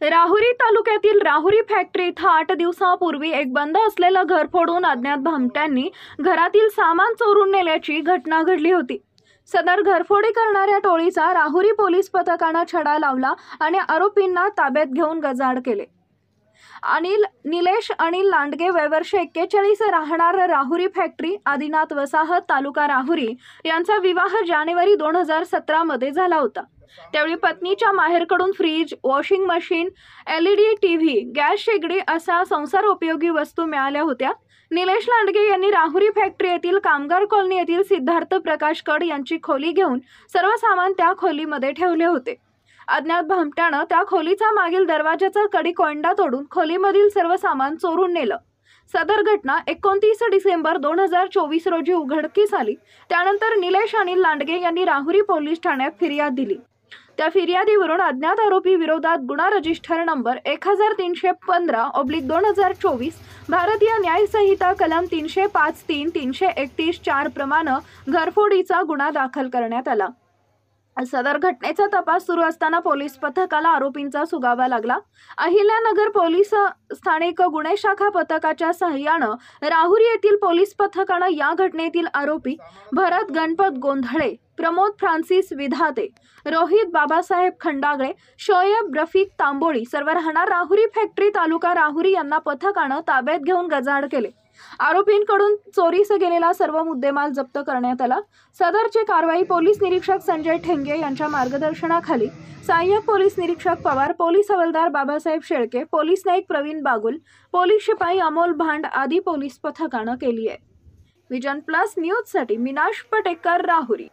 राहुरी तालुक्यातील राहुरी फॅक्टरी इथं 8 दिवसांपूर्वी एक बंद असलेलं घर फोडून अज्ञात भामट्यांनी घरातील सामान चोरून नेल्याची घटना घडली होती। सदर घरफोडी करणाऱ्या टोळीचा राहुरी पोलीस पथकानं छडा लावला आणि आरोपींना ताब्यात घेऊन गजाआड केले। निलेश अनिल लांडगे वय वर्ष 41 राहणार राहुरी फॅक्टरी आदिनाथ वसाहत तालुका राहुरी यांचा विवाह जानेवारी 2017 मध्ये झाला होता। त्यावेळी पत्नीच्या माहेरकडून fridge, washing machine, LED TV, gas शेगडी अशा संसार उपयोगी वस्तू मिळाल्या होत्या। निलेश लांडगे यांनी राहुरी फॅक्टरी येथील कामगार कॉलनी येथील सिद्धार्थ प्रकाश कड यांची खोली घेऊन सर्व सामान त्या खोलीमध्ये ठेवले होते। अज्ञात भामट्यानं त्या खोलीचा मागील दरवाजाचा कडी कोंडा तोडून खोलीमधील सर्व सामान चोरून नेलं। सदर घटना 29 डिसेंबर 2024 रोजी उघडकीस आली। त्यानंतर निलेश अनिल लांडगे यांनी राहुरी पोलीस ठाण्यात फिर्याद दिली। त्या फिर्यादीवरून अज्ञात आरोपी विरोधात गुन्हा रजिस्टर नंबर 1315/2024 भारतीय न्याय संहिता कलम 305(3), 331(4) प्रमाणे घरफोडीचा गुन्हा दाखल करण्यात आला। सदर घटनेचा तपास सुरू असताना पोलीस पथकाला आरोपींचा सुगावा लागला। अहिल्यानगर पोलीस स्थानिक गुन्हे शाखा पथकाच्या सहाय्याने राहुरी येथील पोलीस पथकाने या घटनेतील आरोपी भरत गणपत गोंधळे, प्रमोद फ्रान्सिस विधाते, रोहित बाबासाहेब खंडागळे, शोएब रफिक तांबोळी सर्व राहणार राहुरी फॅक्टरी तालुका राहुरी यांना पथकाने ताब्यात घेऊन गजाआड केले। आरोपींकडून चोरीस गेलेला सर्व मुद्देमाल जप्त करण्यात आला। सदरची कारवाई पोलीस निरीक्षक संजय ठेंगे यांच्या मार्गदर्शनाखाली सहाय्यक पोलीस निरीक्षक पवार, पोलीस हवालदार बाबासाहेब शेळके, पोलीस नाईक प्रवीण बागुल, पोलीस शिपाई अमोल भांड आदी पोलीस पथकाने केली आहे। विजन प्लस न्यूज साठी मीनाश पटेकर, राहुरी।